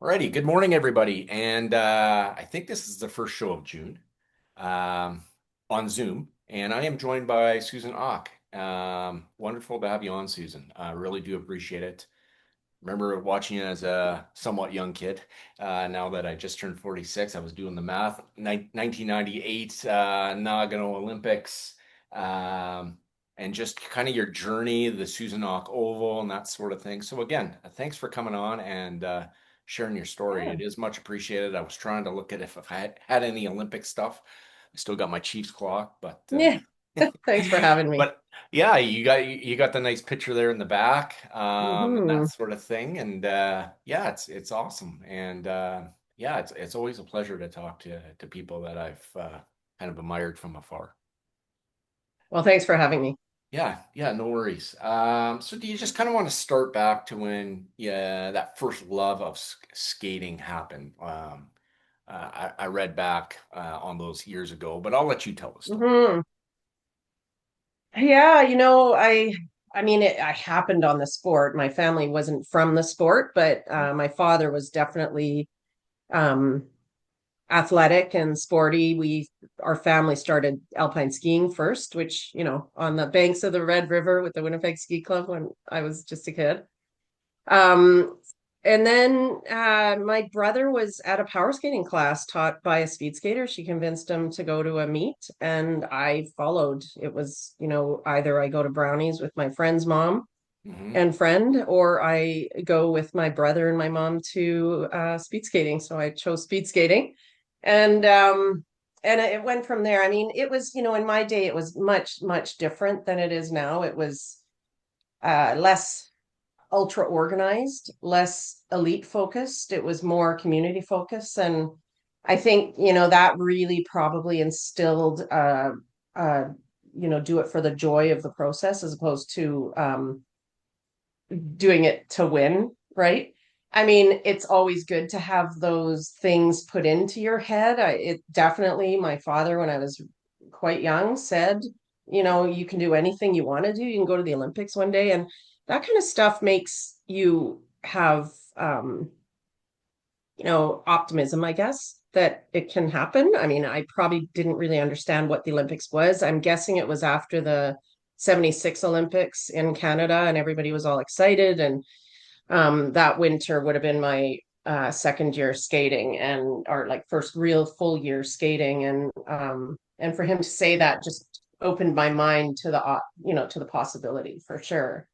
Alrighty, good morning, everybody. And I think this is the first show of June um, on Zoom. And I am joined by Susan Auch. Wonderful to have you on, Susan. I really do appreciate it. Remember watching you as a somewhat young kid. Now that I just turned 46, I was doing the math. 1998 Nagano Olympics. Um, and just kind of your journey, the Susan Auch Oval and that sort of thing. So again, thanks for coming on and sharing your story. Yeah. It is much appreciated. I was trying to look at if I had any Olympic stuff. I still got my Chiefs clock, but Yeah. Thanks for having me. but yeah, you got the nice picture there in the back, and that Hmm. sort of thing. And yeah, it's awesome. And yeah, it's always a pleasure to talk to people that I've kind of admired from afar. Well, thanks for having me. Yeah, yeah, no worries. So do you just kind of want to start back to when yeah that first love of skating happened? I read back on those years ago, but I'll let you tell the story. Hmm. Yeah, I happened on the sport. My family wasn't from the sport, but my father was definitely um, athletic and sporty. Our family started alpine skiing first, which, on the banks of the Red River with the Winnipeg Ski Club when I was just a kid. Um, and then my brother was at a power skating class taught by a speed skater. She convinced him to go to a meet, and I followed. It was, either I go to Brownies with my friend's mom Hmm. and friend, or I go with my brother and my mom to speed skating. So I chose speed skating, and it went from there. I mean, it was, in my day, it was much, much different than it is now. It was less ultra organized, less elite focused. It was more community focused. And I think, that really probably instilled, uh, do it for the joy of the process as opposed to doing it to win, right? I mean, it's always good to have those things put into your head. It definitely, my father, when I was quite young, said, you can do anything you want to do. You can go to the Olympics one day. And that kind of stuff makes you have, optimism, I guess, that it can happen. I mean, I probably didn't really understand what the Olympics was. I'm guessing it was after the 76 Olympics in Canada and everybody was all excited. And that winter would have been my second year skating and or like first real full year skating and for him to say that just opened my mind to the possibility for sure.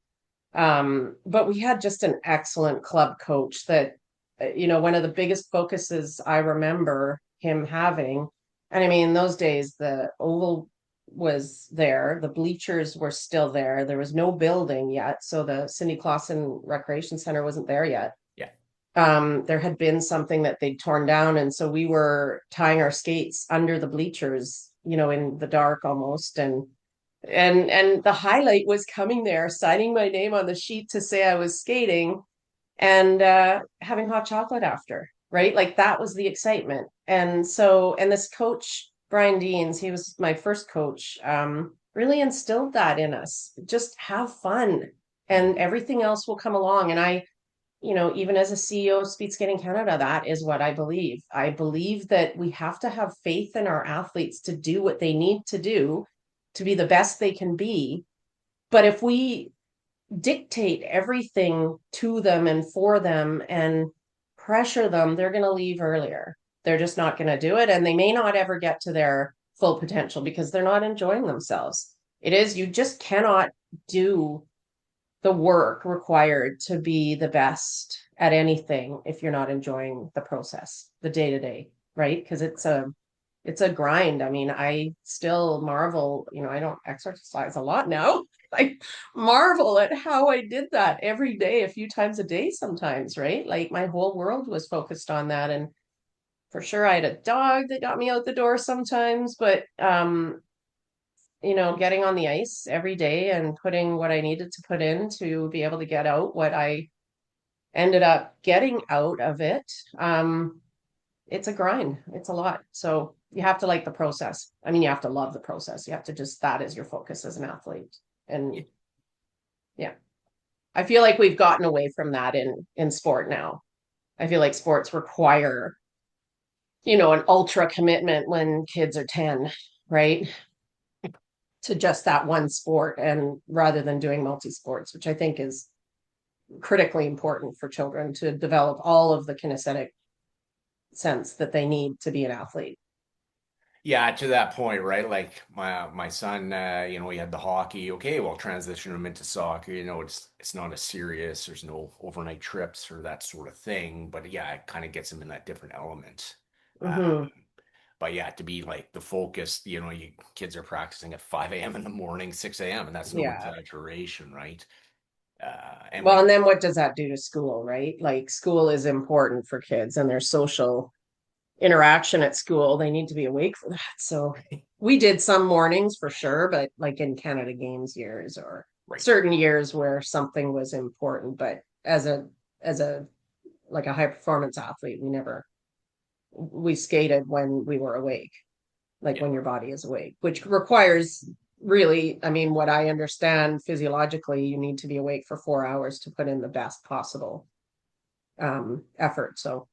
But we had just an excellent club coach that one of the biggest focuses I remember him having, and I mean in those days the oval was there, the bleachers were still there, there was no building yet, so the Cindy Clausen Recreation Center wasn't there yet. Yeah. There had been something that they'd torn down, and so we were tying our skates under the bleachers, in the dark almost, and the highlight was coming there, signing my name on the sheet to say I was skating and having hot chocolate after, right? Like that was the excitement. And so, and this coach, Brian Deans, he was my first coach, really instilled that in us. Just have fun and everything else will come along. And even as a CEO of Speed Skating Canada, that is what I believe. I believe that we have to have faith in our athletes to do what they need to do to be the best they can be. But if we dictate everything to them and for them and pressure them, they're going to leave earlier. They're just not going to do it. And they may not ever get to their full potential because they're not enjoying themselves. You just cannot do the work required to be the best at anything if you're not enjoying the process, the day to day, right? Because it's a grind. I mean, I still marvel, I don't exercise a lot now. I marvel at how I did that every day, a few times a day sometimes, right? Like my whole world was focused on that. And for sure I had a dog that got me out the door sometimes, but getting on the ice every day and putting what I needed to put in to be able to get out what I ended up getting out of it. It's a grind. It's a lot. So you have to like the process. I mean, you have to love the process. You have to just, that is your focus as an athlete. Yeah. And yeah, I feel like we've gotten away from that in sport now. I feel like sports require, an ultra commitment when kids are 10, right? To just that one sport and rather than doing multi sports, which I think is critically important for children to develop all of the kinesthetic sense that they need to be an athlete. Yeah, to that point, right? Like my son, he had the hockey. Okay, well, transition him into soccer. It's not as serious. There's no overnight trips or that sort of thing. But yeah, it kind of gets him in that different element. Uh, Mm-hmm. but yeah, to be like the focus, you kids are practicing at 5 a.m. in the morning, 6 a.m., and that's no Yeah. exaggeration, right? And Well, when and then what does that do to school, right? Like school is important for kids and their social interaction at school. They need to be awake for that. So we did some mornings for sure, but like in Canada Games years or right, certain years where something was important. But as a like a high performance athlete, we skated when we were awake, like yeah. when your body is awake, which requires really, I mean, what I understand physiologically, you need to be awake for 4 hours to put in the best possible effort. So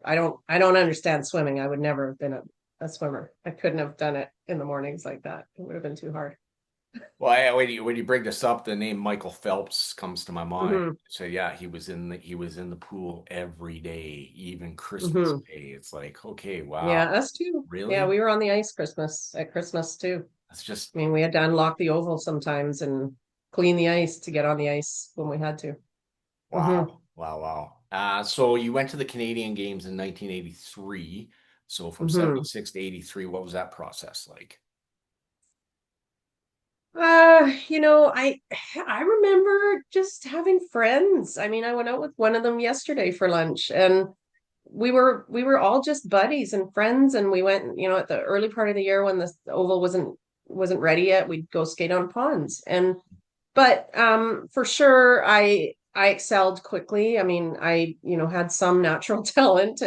I don't understand swimming. I would never have been a swimmer. I couldn't have done it in the mornings like that. It would have been too hard. Well, when you bring this up, the name Michael Phelps comes to my mind. Hmm. So yeah, he was in the pool every day, even Christmas Hmm. Day. It's like, okay, wow, Yeah, us too. Yeah, really? we were on the ice at Christmas too. That's just I mean, we had to unlock the oval sometimes and clean the ice to get on the ice when we had to. Hmm. wow, wow, wow. So you went to the Canadian Games in 1983. So from Hmm. 76 to 83, what was that process like? I remember just having friends. I mean, I went out with one of them yesterday for lunch and we were all just buddies and friends and we went, at the early part of the year when the oval wasn't ready yet, we'd go skate on ponds. But for sure I excelled quickly. I mean, I had some natural talent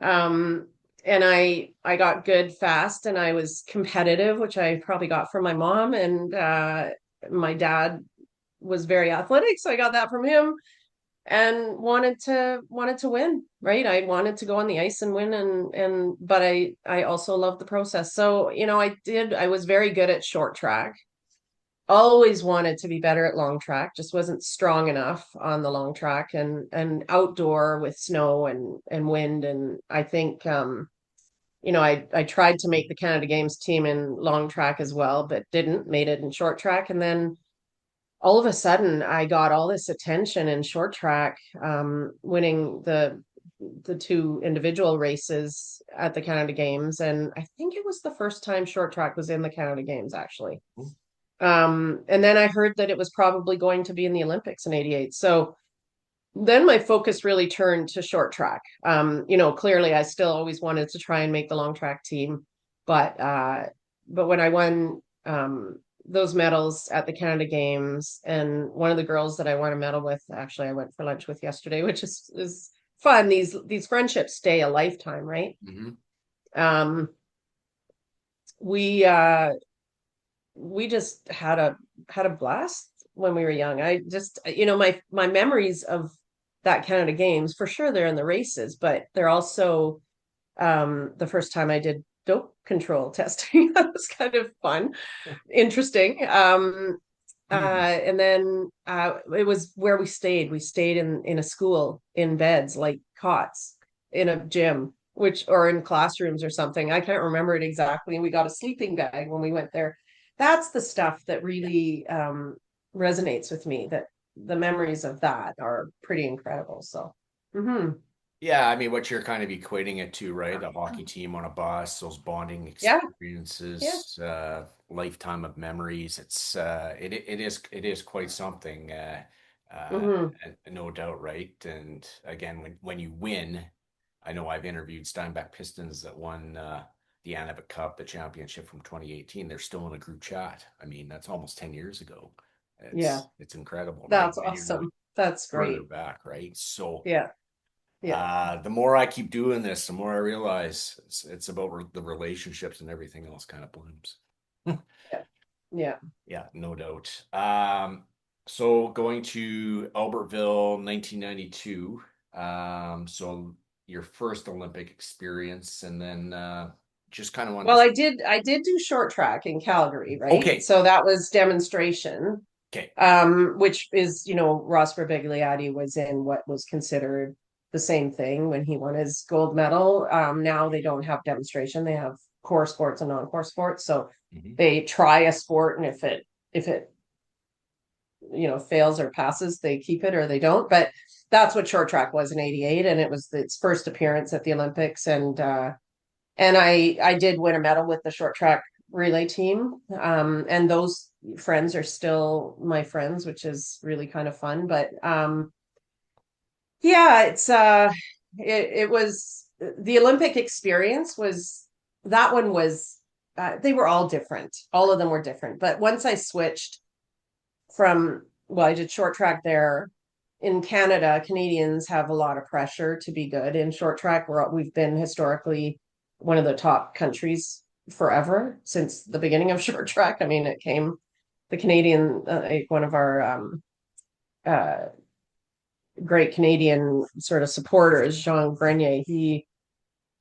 um and I got good fast and I was competitive, which I probably got from my mom and my dad was very athletic, so I got that from him and wanted to win, right? I wanted to go on the ice and win and but I also loved the process. So, I was very good at short track, always wanted to be better at long track, just wasn't strong enough on the long track and outdoor with snow and wind. And I think I tried to make the Canada Games team in long track as well, but didn't, made it in short track. And then all of a sudden I got all this attention in short track, winning the two individual races at the Canada Games. And I think it was the first time short track was in the Canada Games actually. And then I heard that it was probably going to be in the Olympics in '88. So then my focus really turned to short track. Clearly I still always wanted to try and make the long track team, but when I won those medals at the Canada Games, and one of the girls that I won a medal with, actually I went for lunch with yesterday, which is fun. These friendships stay a lifetime, right? Hmm. Um, we uh, we just had a blast when we were young. I just, my memories of that Canada Games, for sure they're in the races, but they're also the first time I did dope control testing. That was kind of fun, interesting. And then it was where we stayed. We stayed in a school in beds, like cots, in a gym, which or in classrooms or something. I can't remember it exactly. We got a sleeping bag when we went there. That's the stuff that really resonates with me. That the memories of that are pretty incredible. So, mhm. Yeah, I mean, what you're kind of equating it to, right? A hockey team on a bus, those bonding Yeah, yeah. experiences, lifetime of memories. It is quite something, uh, Hmm. no doubt, right? And again, when you win, I know I've interviewed Steinbach Pistons that won the Anavet Cup, the championship from 2018. They're still in a group chat. I mean, that's almost 10 years ago. Yeah, It's incredible, right? that's And you're going awesome. That's further great. back, right? So. Yeah, yeah, The more I keep doing this, the more I realize it's about the relationships and everything else kind of blooms. yeah, yeah. Yeah, no doubt. So going to Albertville, 1992. So your first Olympic experience, and then just kind of wanted Well, to. I did do short track in Calgary, right? Okay, So that was demonstration, okay. which is, Ross Bigliotti was in what was considered the same thing when he won his gold medal. Now they don't have demonstration; they have core sports and non-core sports. So Hmm. they try a sport, and if it fails or passes, they keep it or they don't. But that's what short track was in '88, and it was its first appearance at the Olympics, and I did win a medal with the short track relay team. And those friends are still my friends, which is really kind of fun. But yeah, it was the Olympic experience was that one was they were all different. All of them were different. But once I switched from, well, I did short track there. In Canada, Canadians have a lot of pressure to be good in short track. We've been historically one of the top countries forever since the beginning of short track. I mean, the Canadian, one of our uh, great Canadian sort of supporters, Jean Grenier,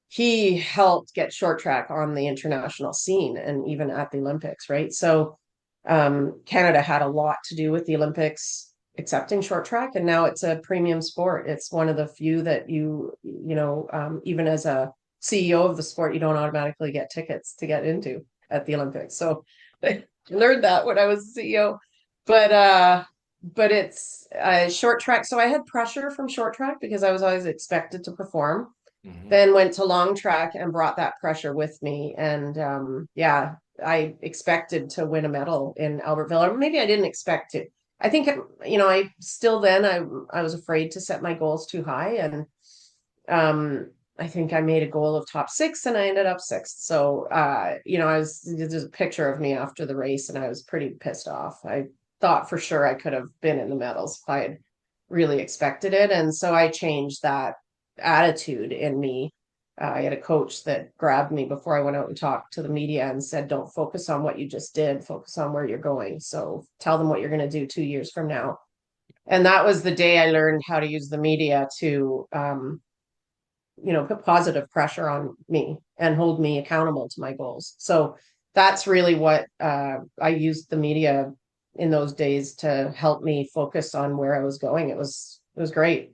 he helped get short track on the international scene and even at the Olympics, right? So Canada had a lot to do with the Olympics accepting short track, and now it's a premium sport. It's one of the few that even as a CEO of the sport, you don't automatically get tickets to get into at the Olympics. So I learned that when I was CEO, but it's short track. So I had pressure from short track because I was always expected to perform, Hmm. then went to long track and brought that pressure with me. And yeah, I expected to win a medal in Albertville, or maybe I didn't expect to. I think, I still then I was afraid to set my goals too high. And I think I made a goal of top six and I ended up sixth. So, there's a picture of me after the race and I was pretty pissed off. I thought for sure I could have been in the medals if I had really expected it. And so I changed that attitude in me. I had a coach that grabbed me before I went out and talked to the media and said, don't focus on what you just did, focus on where you're going. So tell them what you're going to do 2 years from now. And that was the day I learned how to use the media to, put positive pressure on me and hold me accountable to my goals. So that's really what I used the media in those days to help me focus on where I was going. It was great.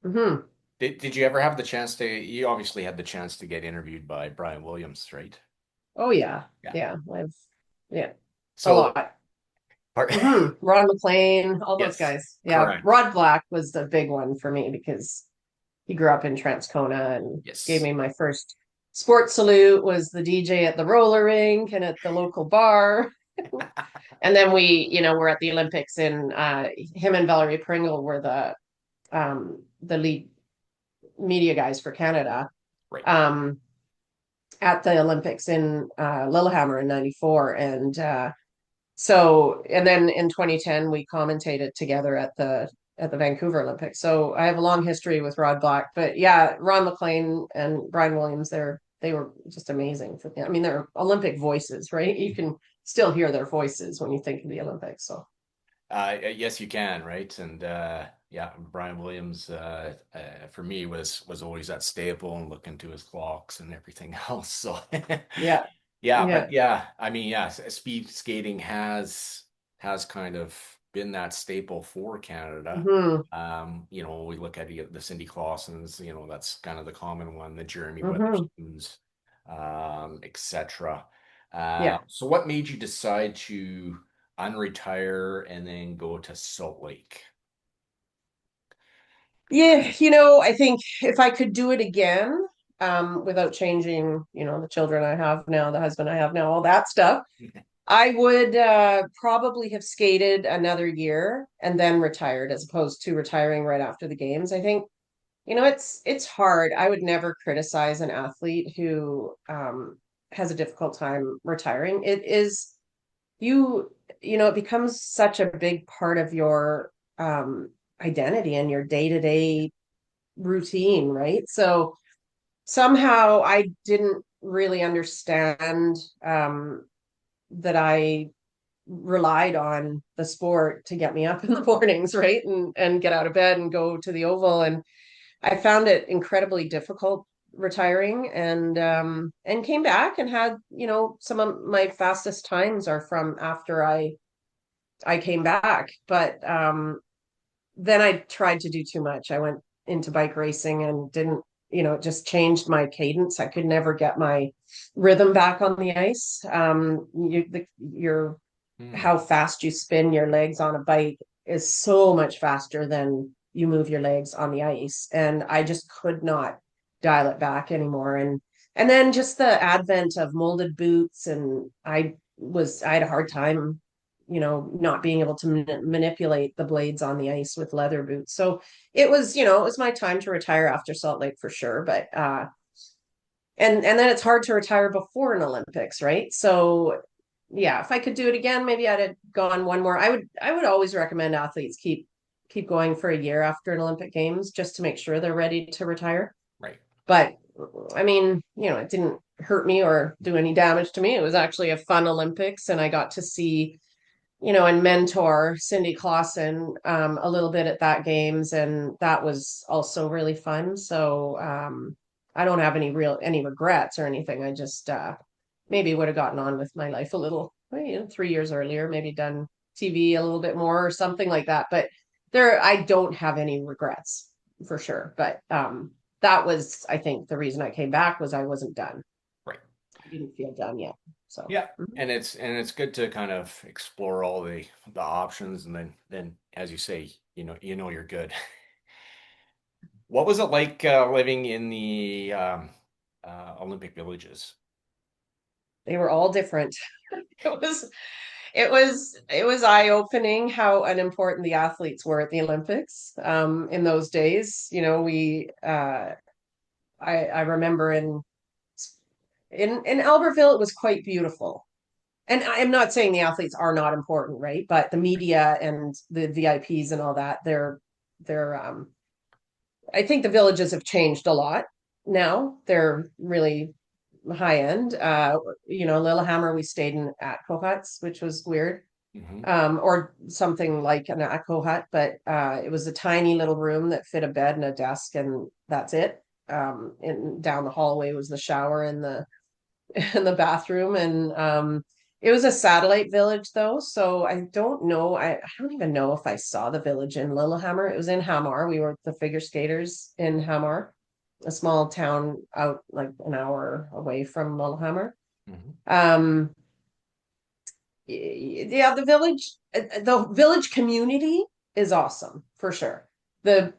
Hmm. Did you ever have the chance to? You obviously had the chance to get interviewed by Brian Williams, right? Oh yeah, Yeah. yeah. Yeah, a So, lot. part, Ron McLean, all those yes, guys. Yeah, correct. Rod Black was the big one for me because he grew up in Transcona and gave Yes. me my first sports salute. Was the DJ at the roller rink and at the local bar. And then we're at the Olympics, and him and Valerie Pringle were the lead media guys for Canada Right. um, at the Olympics in Lillehammer in '94, and and then in 2010 we commentated together at the Vancouver Olympics. So I have a long history with Rod Black, but yeah, Ron McLean and Brian Williams, they were just amazing for me. I mean, they're Olympic voices, right? You can still hear their voices when you think of the Olympics. So Yes, you can, right? And yeah, Brian Williams for me was always that staple and looking to his clocks and everything else. So yeah, yeah, but yeah. yeah, I mean, yeah, speed skating has kind of been that staple for Canada. Hmm. We look at the Cindy Clausens, that's kind of the common one, the Jeremy Hmm. Weatherspoons, etc. Yeah. So what made you decide to unretire and then go to Salt Lake? Yeah, I think if I could do it again, without changing, the children I have now, the husband I have now, all that stuff, I would probably have skated another year and then retired as opposed to retiring right after the games. I think, it's hard. I would never criticize an athlete who has a difficult time retiring. It is it becomes such a big part of your identity and your day-to-day routine, right? So somehow I didn't really understand that I relied on the sport to get me up in the mornings, right? And get out of bed and go to the oval. And I found it incredibly difficult retiring and came back and had, some of my fastest times are from after I came back. But then I tried to do too much. I went into bike racing and didn't, it just changed my cadence. I could never get my rhythm back on the ice. Your Hmm. how fast you spin your legs on a bike is so much faster than you move your legs on the ice. And I just could not dial it back anymore. And then just the advent of molded boots, and I had a hard time, not being able to manipulate the blades on the ice with leather boots. So it was my time to retire after Salt Lake for sure. But and then it's hard to retire before an Olympics, right? So yeah, if I could do it again, maybe I'd have gone one more. I would always recommend athletes keep going for a year after an Olympic Games just to make sure they're ready to retire. Right. But I mean, it didn't hurt me or do any damage to me. It was actually a fun Olympics, and I got to see, and mentor Cindy Clausen a little bit at that games, and that was also really fun. So I don't have any regrets or anything. I just maybe would have gotten on with my life a little, 3 years earlier, maybe done TV a little bit more or something like that. But I don't have any regrets for sure. But that was, I think, the reason I came back was I wasn't done. Right. I didn't feel done yet. So. Yeah. And it's good to kind of explore all the options, and then as you say, you're good. What was it like living in the Olympic villages? They were all different. It was it was eye-opening how unimportant the athletes were at the Olympics in those days. We I remember in Albertville it was quite beautiful. And I'm not saying the athletes are not important, right? But the media and the VIPs and all that, they're I think the villages have changed a lot now. They're really high end. Lillehammer, we stayed in at Cohut's, which was weird. Hmm. Or something like an Echo Hut, but it was a tiny little room that fit a bed and a desk, and that's it. And down the hallway was the shower and the and the bathroom, and it was a satellite village though, so I don't know. I don't even know if I saw the village in Lillehammer. It was in Hamar. We were the figure skaters in Hamar, a small town out like an hour away from Lillehammer. Hmm. Um, yeah, the village community is awesome for sure. The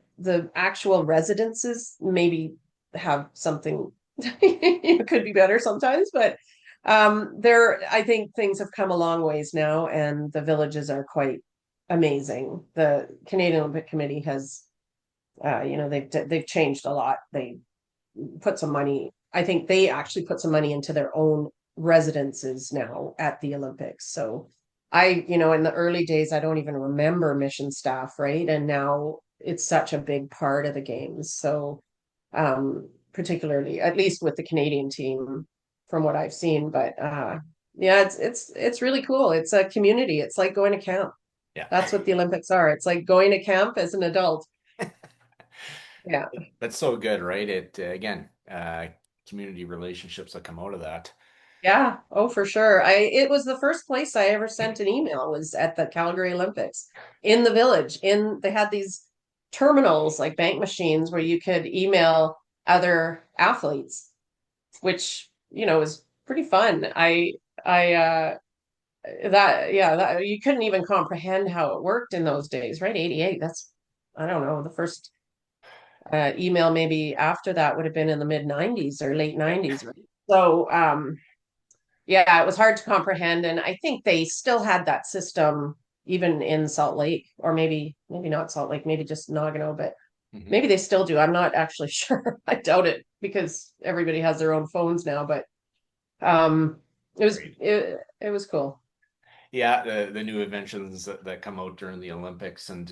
actual residences maybe have something could be better sometimes, but there I think things have come a long ways now, and the villages are quite amazing. The Canadian Olympic Committee has they've changed a lot. They put some money. I think they actually put some money into their own residences now at the Olympics. So in the early days, I don't even remember mission staff, right? And now it's such a big part of the games. So particularly, at least with the Canadian team, from what I've seen. But yeah, it's really cool. It's a community. It's like going to camp. Yeah. That's what the Olympics are. It's like going to camp as an adult. Yeah. That's so good, right? Again, community relationships that come out of that. Yeah, oh for sure. It was the first place I ever sent an email was at the Calgary Olympics in the village. They had these terminals like bank machines where you could email other athletes, which, was pretty fun. I that yeah, that you couldn't even comprehend how it worked in those days, right? 88, that's I don't know, the first email maybe after that would have been in the mid 90s or late Yeah. 90s, right? So yeah, it was hard to comprehend. And I think they still had that system even in Salt Lake, or maybe not Salt Lake, maybe just Nagano, but Hmm. maybe they still do. I'm not actually sure. I doubt it because everybody has their own phones now, but um it was Great. it was cool. Yeah, the new inventions that come out during the Olympics, and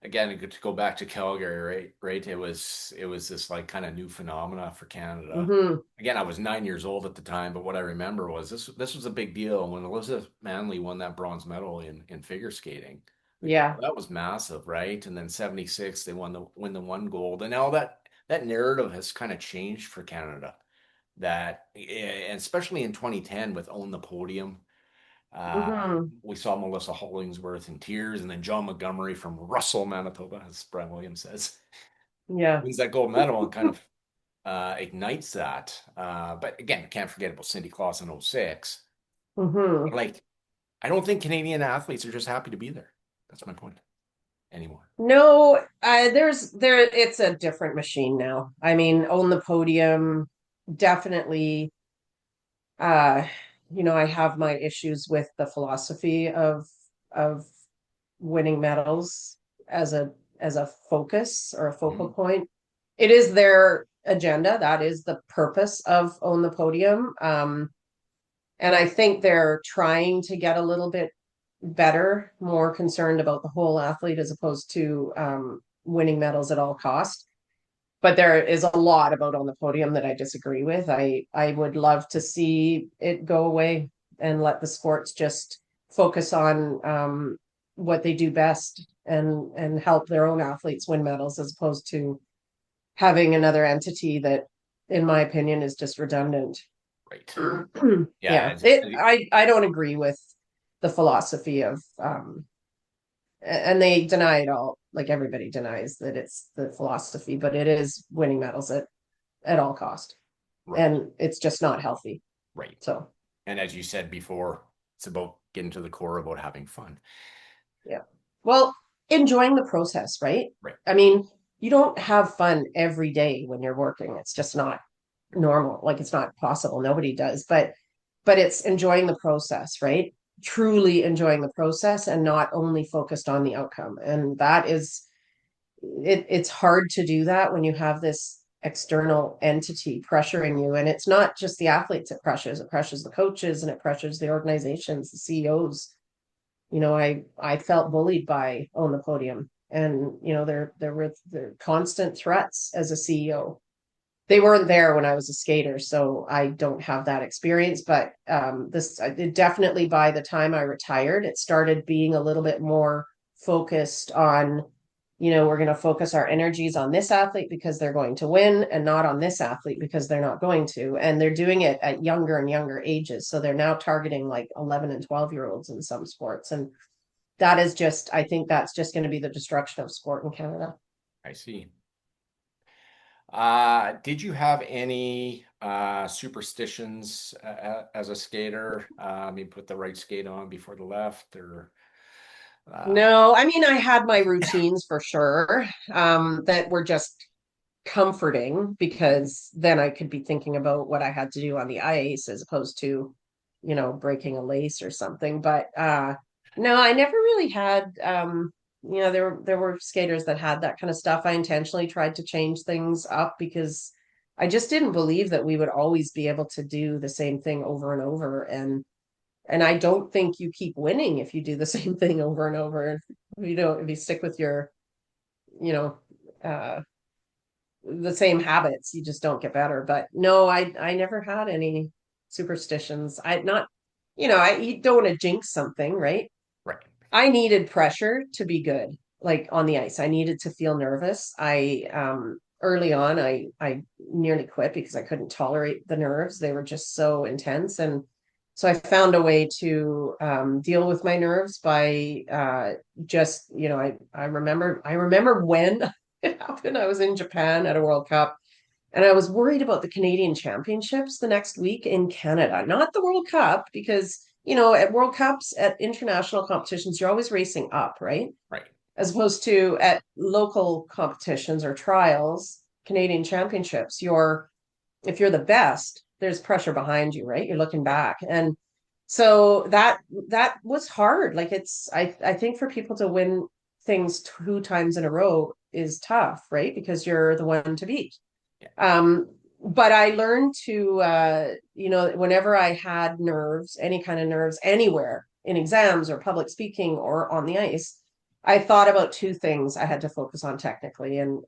again, to go back to Calgary, right? Right. It was this like kind of new phenomena for Canada. Hmm. Again, I was 9 years old at the time, but what I remember was this was a big deal when Elizabeth Manley won that bronze medal in figure skating. Like Yeah. that was massive, right? And then 76, they win the one gold. And now that narrative has kind of changed for Canada. And especially in 2010 with Own the Podium. Hmm. We saw Melissa Hollingsworth in tears, and then John Montgomery from Russell, Manitoba, as Brian Williams says, Yeah. wins that gold medal and kind of ignites that. But again, can't forget about Cindy Claus in '06. Hmm. Like, I don't think Canadian athletes are just happy to be there. That's my point anymore. No, it's a different machine now. I mean, Own the Podium, definitely. uh I have my issues with the philosophy of winning medals as a focus or a focal Mhm. point. It is their agenda. That is the purpose of Own the Podium. And I think they're trying to get a little bit better, more concerned about the whole athlete as opposed to winning medals at all cost. But there is a lot about On the Podium that I disagree with. I would love to see it go away and let the sports just focus on what they do best and help their own athletes win medals as opposed to having another entity that, in my opinion, is just redundant. Right. Yeah. Yeah, I don't agree with the philosophy of and they deny it all. Like everybody denies that it's the philosophy, but it is winning medals at all cost, Right. and it's just not healthy. Right. So And as you said before, it's about getting to the core about having fun. yeah, well, enjoying the process, right? Right. I mean, you don't have fun every day when you're working. It's just not normal. Like it's not possible. Nobody does, but it's enjoying the process, right? Truly enjoying the process and not only focused on the outcome. And that is it's hard to do that when you have this external entity pressuring you. And it's not just the athletes it pressures the coaches and it pressures the organizations, the CEOs. I felt bullied by Own the Podium. And there were constant threats as a CEO. They weren't there when I was a skater, so I don't have that experience. But this it definitely, by the time I retired, it started being a little bit more focused on, we're going to focus our energies on this athlete because they're going to win, and not on this athlete because they're not going to. And they're doing it at younger and younger ages, so they're now targeting like 11 and 12-year-olds in some sports, and that is just, I think that's just going to be the destruction of sport in Canada. I see. Did you have any superstitions as a skater? Maybe put the right skate on before the left, or uh, No, I mean, I had my routines for sure, that were just comforting because then I could be thinking about what I had to do on the ice as opposed to, breaking a lace or something. But no, I never really had, there were skaters that had that kind of stuff. I intentionally tried to change things up because I just didn't believe that we would always be able to do the same thing over and over. And I don't think you keep winning if you do the same thing over and over. If you stick with your, you know, uh, the same habits, you just don't get better. But no, I never had any superstitions. I not, I you don't want to jinx something, right? right? I needed pressure to be good, like on the ice. I needed to feel nervous. I early on I nearly quit because I couldn't tolerate the nerves. They were just so intense. And so I found a way to deal with my nerves by just, I remember when it happened. I was in Japan at a World Cup and I was worried about the Canadian Championships the next week in Canada, not the World Cup, because, at World Cups, at international competitions, you're always racing up, right? Right. As opposed to at local competitions or trials, Canadian Championships, if you're the best, there's pressure behind you, right? You're looking Right. back. And so that was hard. Like I think for people to win things two times in a row is tough, right? Because you're the one to beat. Yeah. But I learned to, whenever I had nerves, any kind of nerves, anywhere in exams or public speaking or on the ice, I thought about two things I had to focus on technically, and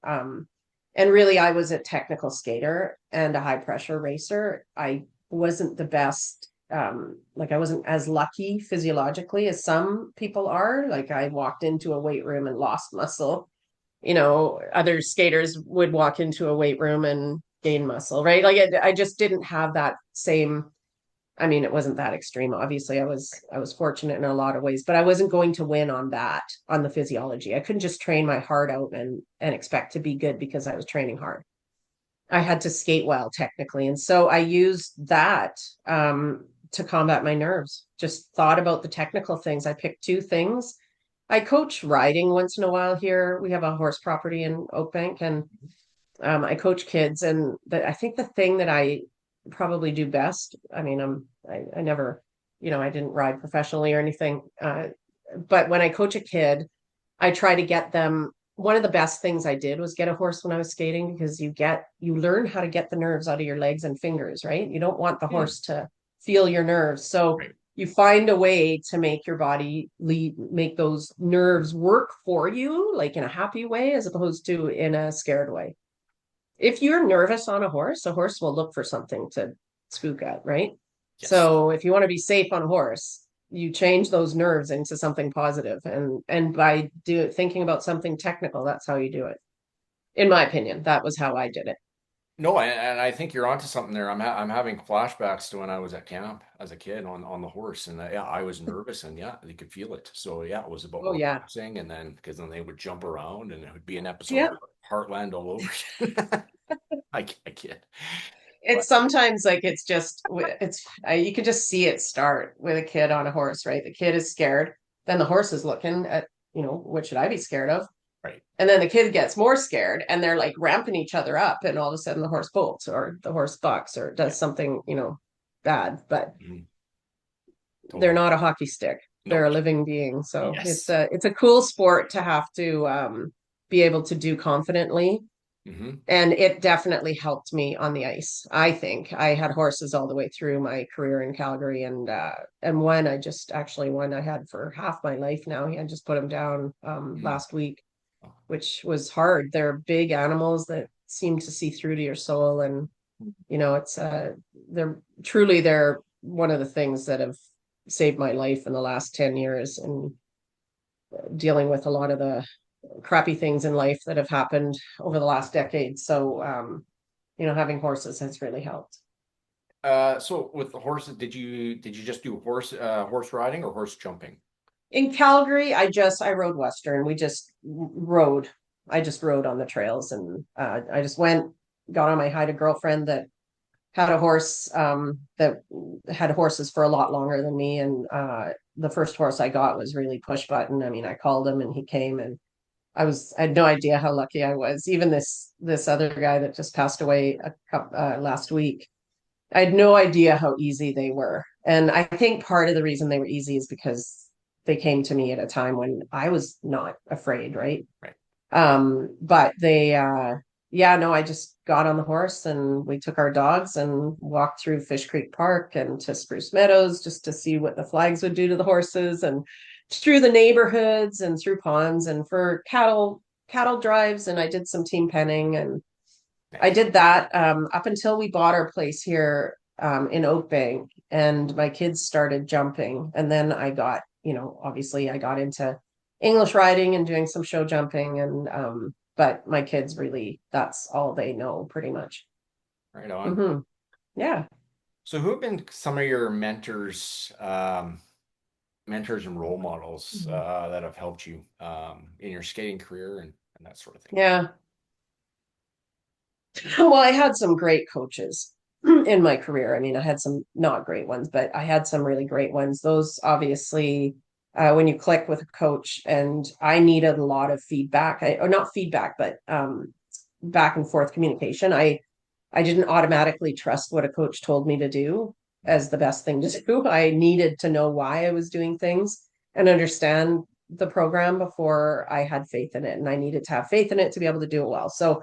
really I was a technical skater and a high pressure racer. I wasn't the best, like I wasn't as lucky physiologically as some people are. Like I walked into a weight room and lost muscle. Other skaters would walk into a weight room and gain muscle, right? Like I just didn't have that same. I mean, it wasn't that extreme. Obviously, I was fortunate in a lot of ways, but I wasn't going to win on that, on the physiology. I couldn't just train my heart out and expect to be good because I was training hard. I had to skate well technically. And so I used that to combat my nerves. Just thought about the technical things. I picked two things. I coach riding once in a while here. We have a horse property in Oakbank, and I coach kids. And I think the thing that I probably do best, I mean, I never, I didn't ride professionally or anything. But when I coach a kid, I try to get them. One of the best things I did was get a horse when I was skating, because you learn how to get the nerves out of your legs and fingers, right? You don't want the Hmm. horse to feel your nerves. So Right. you find a way to make your body make those nerves work for you, like in a happy way, as opposed to in a scared way. If you're nervous on a horse will look for something to spook at, right? Yes. So if you want to be safe on a horse, you change those nerves into something positive, and by thinking about something technical, that's how you do it. In my opinion, that was how I did it. No, and I think you're onto something there. I'm having flashbacks to when I was at camp as a kid on the horse, and yeah, I was nervous, and yeah, you could feel it. So yeah, it was about Oh yeah. relaxing, and then because then they would jump around, and it would be an episode of Yeah. Heartland all over again. I kid, but It's sometimes like you can just see it start with a kid on a horse, right? The kid is scared, then the horse is looking at, what should I be scared of? right. And then the kid gets more scared and they're like ramping each other up. And all of a sudden the horse bolts or the horse bucks or Yeah. does something, bad. But Mhm. they're Totally. not a hockey stick. No. They're a living being. So it's Yes. a cool sport to have to be able to do confidently. Hmm. And it definitely helped me on the ice. I think I had horses all the way through my career in Calgary, and one I just actually one I had for half my life now. I just put him down Mm. last week, which was hard. They're big animals that seem to see through to your soul, and it's they're one of the things that have saved my life in the last 10 years, and dealing with a lot of the crappy things in life that have happened over the last decade. So having horses has really helped. So with the horses, did you just do horse riding or horse jumping? In Calgary, I rode Western. We just rode. I just rode on the trails, and I just got on my hide a girlfriend that had a horse that had horses for a lot longer than me, and the first horse I got was really push button. I mean, I called him and he came, and I had no idea how lucky I was. Even this other guy that just passed away last week, I had no idea how easy they were. And I think part of the reason they were easy is because they came to me at a time when I was not afraid, right? Right. But yeah, no, I just got on the horse and we took our dogs and walked through Fish Creek Park and to Spruce Meadows just to see what the flags would do to the horses, and through the neighborhoods and through ponds and for cattle drives. And I did some team penning, and I Nice. did that up until we bought our place here in Oakbank, and my kids started jumping. And then obviously I got into English riding and doing some show jumping. But my kids really, that's all they know pretty much. Right on. Hmm. Yeah. So who have been some of your mentors and role models that have helped you in your skating career and that sort of thing? Yeah. Well, I had some great coaches in my career. I mean, I had some not great ones, but I had some really great ones. Those obviously, when you click with a coach, and I needed a lot of feedback, or not feedback, but back and forth communication. I didn't automatically trust what a coach told me to do as the best thing to do. I needed to know why I was doing things and understand the program before I had faith in it. And I needed to have faith in it to be able to do it well. So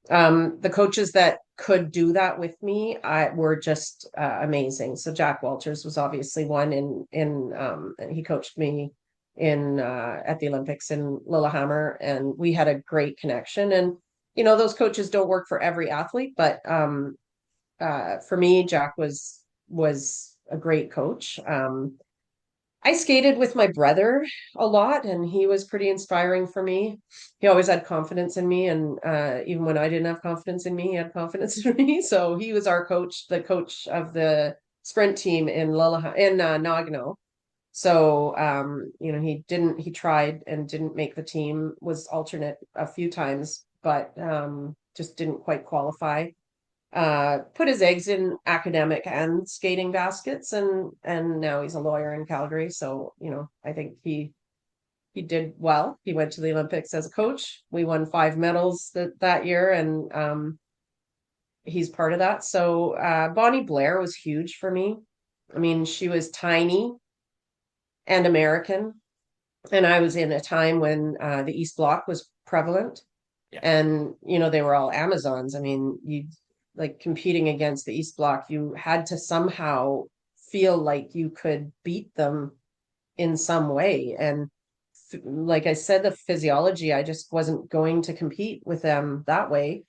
the coaches that could do that with me were just amazing. So Jack Walters was obviously one, and he coached me in at the Olympics in Lillehammer, and we had a great connection. And you know, those coaches don't work for every athlete, but for me, Jack was a great coach. I skated with my brother a lot, and he was pretty inspiring for me. He always had confidence in me, and even when I didn't have confidence in me, he had confidence in me. So he was our coach, the coach of the sprint team in Nagano. So you know, he tried and didn't make the team, was alternate a few times, but just didn't quite qualify. Put his eggs in academic and skating baskets, and now he's a lawyer in Calgary. So, you know, I think he did well. He went to the Olympics as a coach. We won 5 medals that year, and he's part of that. So Bonnie Blair was huge for me. I mean, she was tiny and American, and I was in a time when the East Bloc was prevalent, Yeah. and you know, they were all Amazons. I mean, you like competing against the East Bloc, you had to somehow feel like you could beat them in some way. And like I said, the physiology, I just wasn't going to compete with them that way.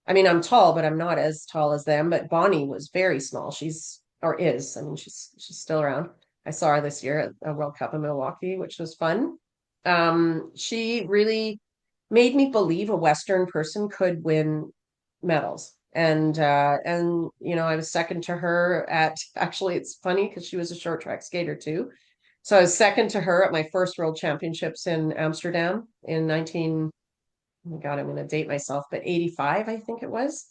I mean, I'm tall, but I'm not as tall as them. But Bonnie was very small. She's or is. I mean, she's still around. I saw her this year at a World Cup in Milwaukee, which was fun. She really made me believe a Western person could win medals. And you know, I was second to her at actually it's funny because she was a short track skater too. So I was second to her at my first world championships in Amsterdam in 19, oh my God, I'm going to date myself, but 85, I think it was.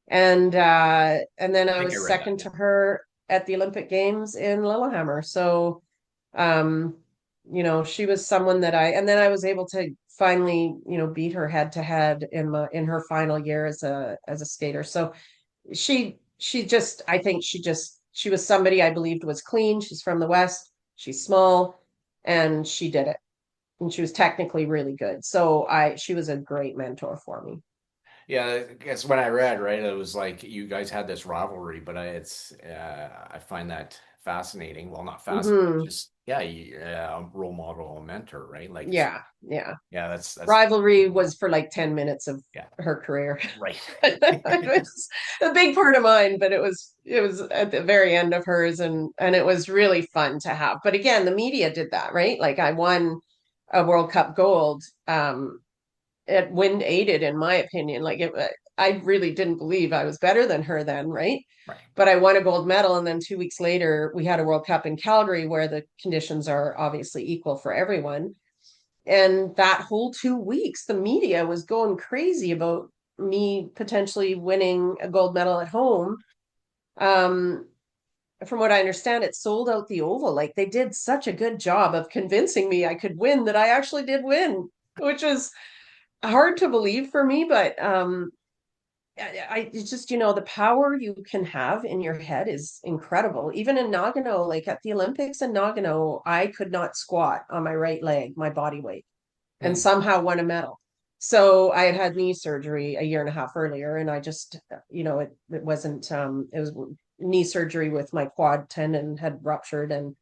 And then I I think I was read that. second Yeah. to her at the Olympic Games in Lillehammer. So um, you know, she was someone that and then I was able to finally, you know, beat her head to head in her final year as a skater. So she just I think she was somebody I believed was clean. She's from the West, she's small, and she did it. And she was technically really good. So she was a great mentor for me. Yeah, I guess when I read, right, it was like you guys had this rivalry, but I find that fascinating. Well, not fascinating, Hmm. just yeah, a role model, a mentor, right? Like it's Yeah, yeah. yeah, that's Rivalry was for like 10 minutes of yeah, her career. right. It was a big part of mine, but it was at the very end of hers, and it was really fun to have. But again, the media did that, right? Like I won a World Cup gold. It wind aided, in my opinion. I really didn't believe I was better than her then, right? Right. But I won a gold medal, and then 2 weeks later, we had a World Cup in Calgary where the conditions are obviously equal for everyone. And that whole 2 weeks, the media was going crazy about me potentially winning a gold medal at home. Um, from what I understand, it sold out the Oval. Like they did such a good job of convincing me I could win that I actually did win, which was hard to believe for me. But it's just, you know, the power you can have in your head is incredible. Even in Nagano, like at the Olympics in Nagano, I could not squat on my right leg, my body weight, and Hmm. somehow won a medal. So I had knee surgery a year and a half earlier, and I just, you know, it wasn't it was knee surgery with my quad tendon had ruptured, and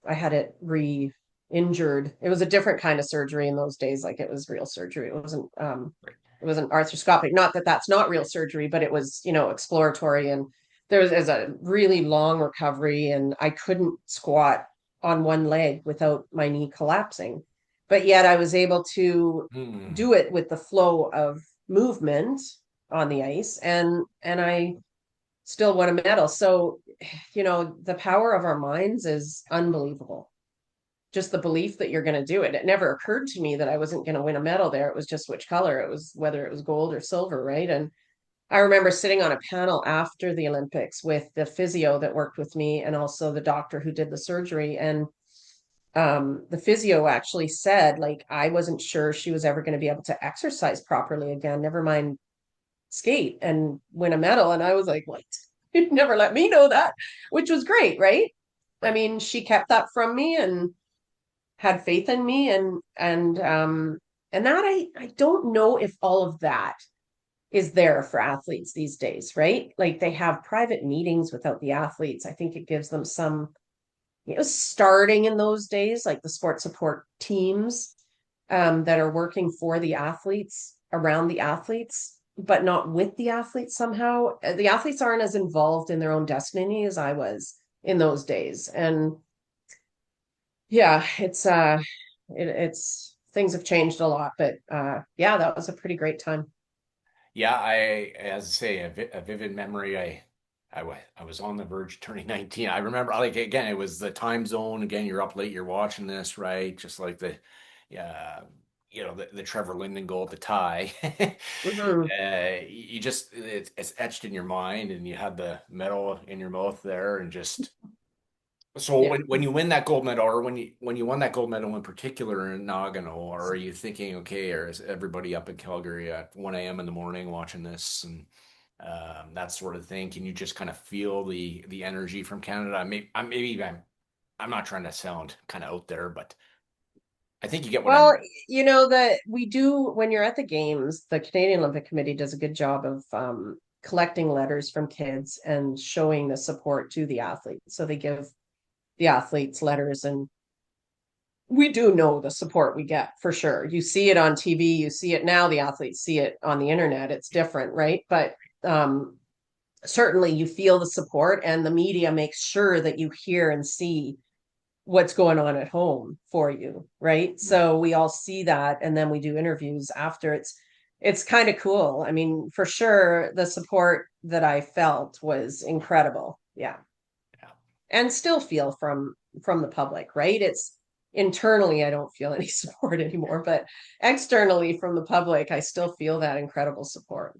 I had it re-injured. It was a different kind of surgery in those days, like it was real surgery. Right. It wasn't arthroscopic. Not that that's not real surgery, but it was, you know, exploratory, and there's a really long recovery, and I couldn't squat on one leg without my knee collapsing. But yet I was able to Hmm. do it with the flow of movement on the ice, and I still won a medal. So, you know, the power of our minds is unbelievable. Just the belief that you're going to do it. It never occurred to me that I wasn't going to win a medal there. It was just which color. It was whether it was gold or silver, right? And I remember sitting on a panel after the Olympics with the physio that worked with me and also the doctor who did the surgery. And the physio actually said, like, I wasn't sure she was ever going to be able to exercise properly again, never mind skate and win a medal. And I was like, what? You never let me know that, which was great, right? I Right. mean, she kept that from me and had faith in me, and that I don't know if all of that is there for athletes these days, right? Like they have private meetings without the athletes. I think it gives them some starting in those days, like the sport support teams that are working for the athletes, around the athletes, but not with the athletes somehow. The athletes aren't as involved in their own destiny as I was in those days. And yeah, it's things have changed a lot, but yeah, that was a pretty great time. Yeah, as I say, a vivid memory. I was on the verge of turning 19. I remember, like, again, it was the time zone. Again, you're up late, you're watching this, right? Just like yeah, the Trevor Linden goal at the tie. Mhm. You just, it's etched in your mind, and you had the medal in your mouth there, and just so Yeah. when you win that gold medal, or when you won that gold medal in particular in Nagano, are you thinking, okay, or is everybody up in Calgary at 1 a.m. in the morning watching this and that sort of thing? Can you just kind of feel the energy from Canada? I'm not trying to sound kind of out there, but I think you get what I Well, mean. that we do when you're at the games, the Canadian Olympic Committee does a good job of collecting letters from kids and showing the support to the athletes. So they give the athletes letters, and we do know the support we get for sure. You see it on TV, you see it now, the athletes see it on the internet. It's different, right? But certainly you feel the support, and the media makes sure that you hear and see what's going on at home for you, right? Right. So we all see that, and then we do interviews after. It's kind of cool. I mean, for sure the support that I felt was incredible. Yeah. Yeah. And still feel from the public, right? It's internally I don't feel any support anymore, but externally from the public I still feel that incredible support.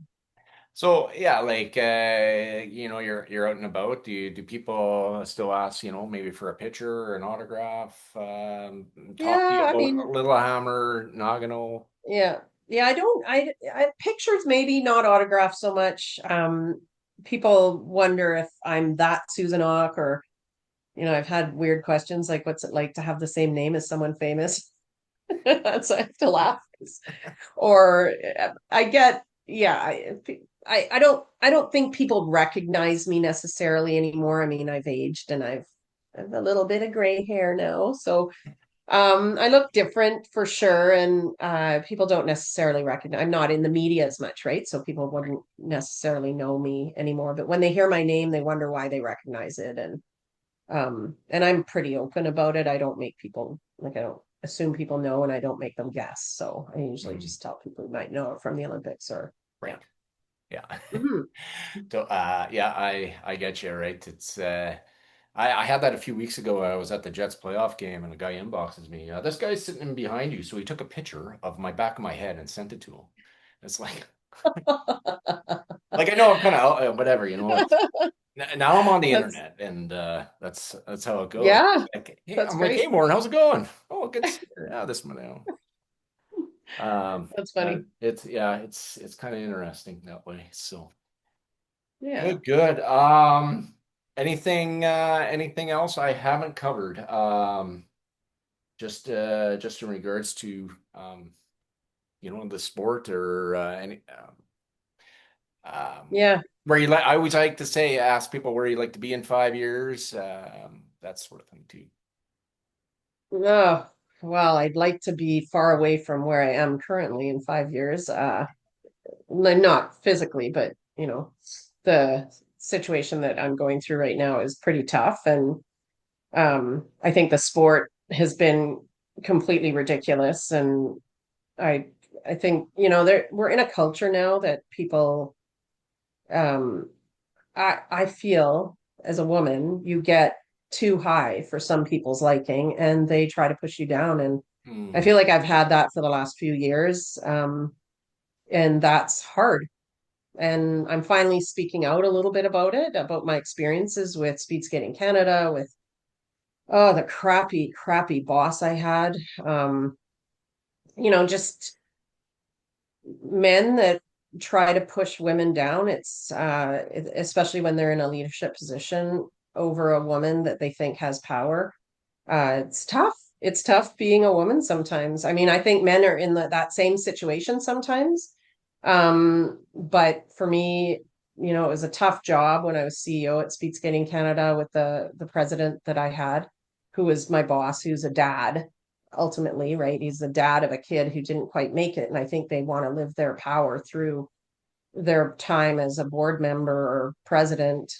So yeah, like you're out and about. Do people still ask, maybe for a picture or an autograph? Talk to you Yeah, I about mean, Littlehammer, Nagano? yeah. Yeah, I don't I pictures maybe not autographs so much. People wonder if I'm that Susan Auch, or I've had weird questions like what's it like to have the same name as someone famous? So I have to laugh. Or I get yeah, I don't think people recognize me necessarily anymore. I mean, I've aged and I have a little bit of gray hair now, so I look different for sure, and people don't necessarily recognize. I'm not in the media as much, right? So people wouldn't necessarily know me anymore. But when they hear my name, they wonder why they recognize it, and I'm pretty open about it. I don't make people like I don't assume people know, and I don't make them guess. So I usually Mhm. just tell people who might know it from the Olympics or yeah. Right. Yeah. Mhm. So yeah, I get you, right. It's I had that a few weeks ago. I was at the Jets playoff game and a guy inboxes me. This guy's sitting in behind you, so he took a picture of my back of my head and sent it to him. It's like I know I'm kind of whatever, it's now I'm on the That's internet and that's how it goes. yeah, Like, hey, that's I'm like, great. hey, Warren, how's it going? Oh, good to see you. Yeah, this one now. That's funny. It's kind of interesting that way. So Yeah. good, good. Anything else I haven't covered? Just in regards to the sport or any um, Yeah. where you like. I always like to say, ask people where you like to be in 5 years, that sort of thing too. Oh, well, I'd like to be far away from where I am currently in 5 years. Not physically, but the situation that I'm going through right now is pretty tough. And I think the sport has been completely ridiculous. And I I think, we're in a culture now that people um I feel as a woman, you get too high for some people's liking and they try to push you down. And I Hmm. feel like I've had that for the last few years. And that's hard. And I'm finally speaking out a little bit about it, about my experiences with Speed Skating Canada, with the crappy boss I had. Just men that try to push women down. It's especially when they're in a leadership position over a woman that they think has power. It's tough. It's tough being a woman sometimes. I mean, I think men are in that same situation sometimes. But for me, it was a tough job when I was CEO at Speed Skating Canada with the president that I had. who was my boss, who's a dad ultimately, right? He's the dad of a kid who didn't quite make it. And I think they want to live their power through their time as a board member or president.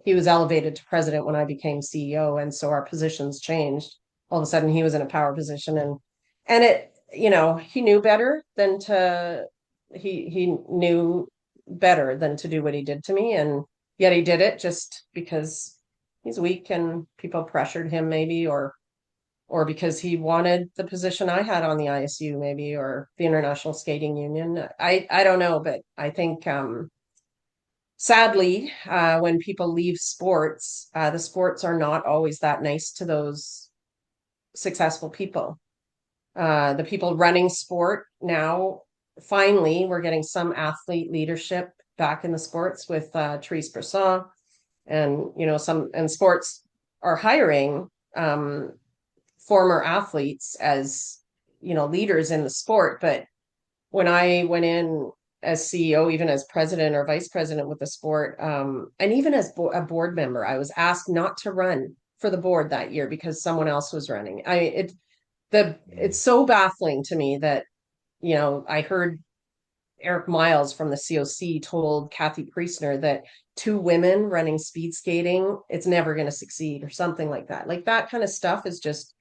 He was elevated to president when I became CEO, and so our positions changed. All of a sudden, he was in a power position, and it, he knew better than to he knew better than to do what he did to me, and yet he did it just because he's weak and people pressured him, maybe, or because he wanted the position I had on the ISU, maybe, or the International Skating Union. I don't know, but I think sadly, when people leave sports, the sports are not always that nice to those successful people. The people running sport now, finally, we're getting some athlete leadership back in the sports with Therese Brisson, and some and sports are hiring former athletes as leaders in the sport. But when I went in as CEO, even as president or vice president with the sport, and even as a board member, I was asked not to run for the board that year because someone else was running. It's so baffling to me that I heard Eric Miles from the COC told Kathy Priestner that two women running speed skating, it's never going to succeed, or something like that. Like, that kind of stuff is just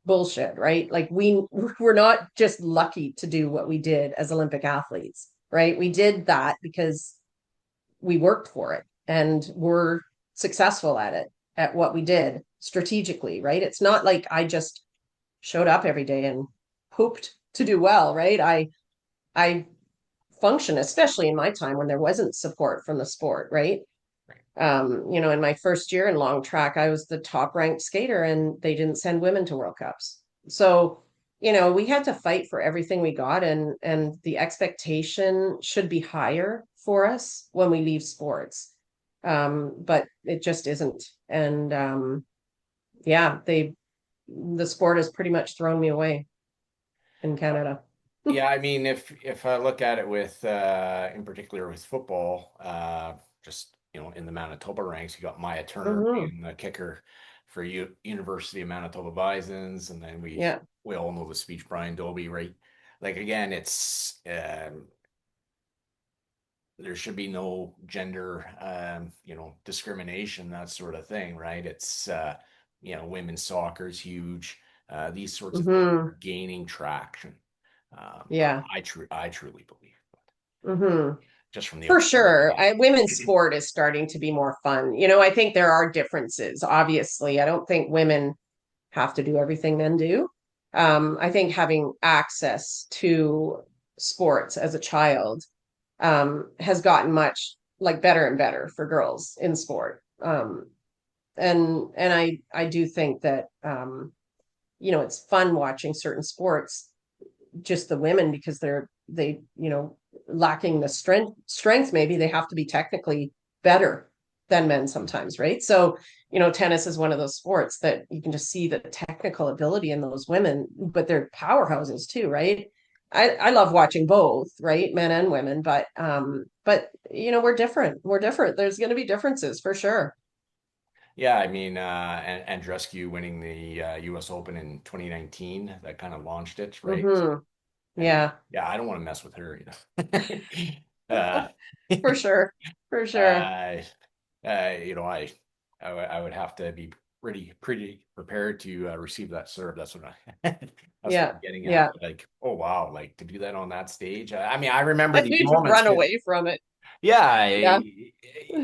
bullshit, right? Like, we're not just lucky to do what we did as Olympic athletes, right? We did that because we worked for it and we're successful at it, at what we did strategically, right? It's not like I just showed up every day and hoped to do well, right? I function, especially in my time when there wasn't support from the sport, right? In my first year in long track, I was the top ranked skater and they didn't send women to World Cups. So, we had to fight for everything we got, and the expectation should be higher for us when we leave sports. But it just isn't. And yeah, the sport has pretty much thrown me away in Canada. Yeah, I mean, if I look at it with in particular with football, just in the Manitoba ranks, you got Maya Turner Hmm. being the kicker for University of Manitoba Bisons, and then we Yeah. we all know the speech Brian Dobie, right? Like, again, it's there should be no gender discrimination, that sort of thing, right? It's women's soccer is huge. These sorts of things Hmm. are gaining traction. Yeah. I truly believe, Hmm. just from the For outside sure. looking in. Women's sport is starting to be more fun. I think there are differences, obviously. I don't think women have to do everything men do. I think having access to sports as a child has gotten much like better and better for girls in sport. And I do think that it's fun watching certain sports, just the women, because they lacking the strength, maybe they have to be technically better than men sometimes, right? So tennis is one of those sports that you can just see the technical ability in those women, but they're powerhouses too, right? I love watching both, right? Men and women, we're different. There's going to be differences for sure. Yeah, I mean, Andreescu winning the U.S. Open in 2019, that kind of launched it, right? Hmm. And Yeah. yeah, I don't want to mess with her, uh, For sure, for sure. uh, I would have to be pretty prepared to receive that serve. That's what that's what Yeah, I'm getting at. yeah. Like, oh wow, like to do that on that stage. I mean, I remember these You'd moments run because away from it. yeah, Yeah.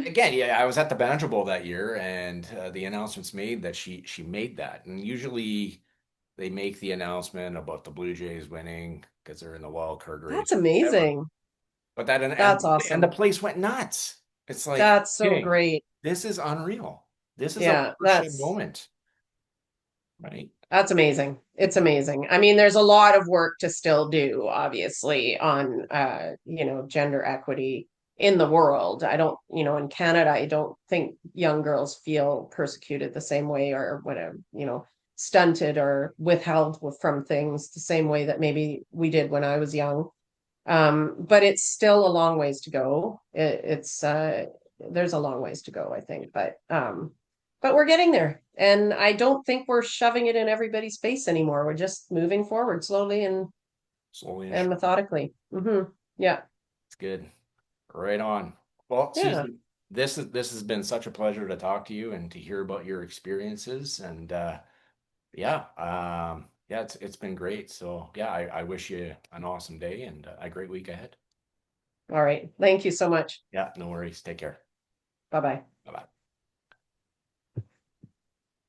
again, yeah, I was at the Banjo Bowl that year, and the announcements made that she made that, and usually they make the announcement about the Blue Jays winning because they're in the wild card That's race, whatever. amazing. But that That's and the awesome. place went nuts. It's like, That's so okay, great. this is unreal. This is a Yeah, watershed moment, right? that's amazing. It's amazing. I mean, there's a lot of work to still do, obviously, on gender equity in the world. I don't, in Canada, I don't think young girls feel persecuted the same way, or whatever, stunted or withheld from things the same way that maybe we did when I was young. But it's still a long ways to go. It's there's a long ways to go, I think. But but we're getting there. And I don't think we're shoving it in everybody's face anymore. We're just moving forward slowly Slowly and and surely. methodically. Yeah. It's good. Right on. Well, Yeah. Susan, this has been such a pleasure to talk to you and to hear about your experiences. And yeah, yeah, it's been great. So yeah, I wish you an awesome day and a great week ahead. All right. Thank you so much. Yeah, no worries. Take care. Bye bye. Bye bye.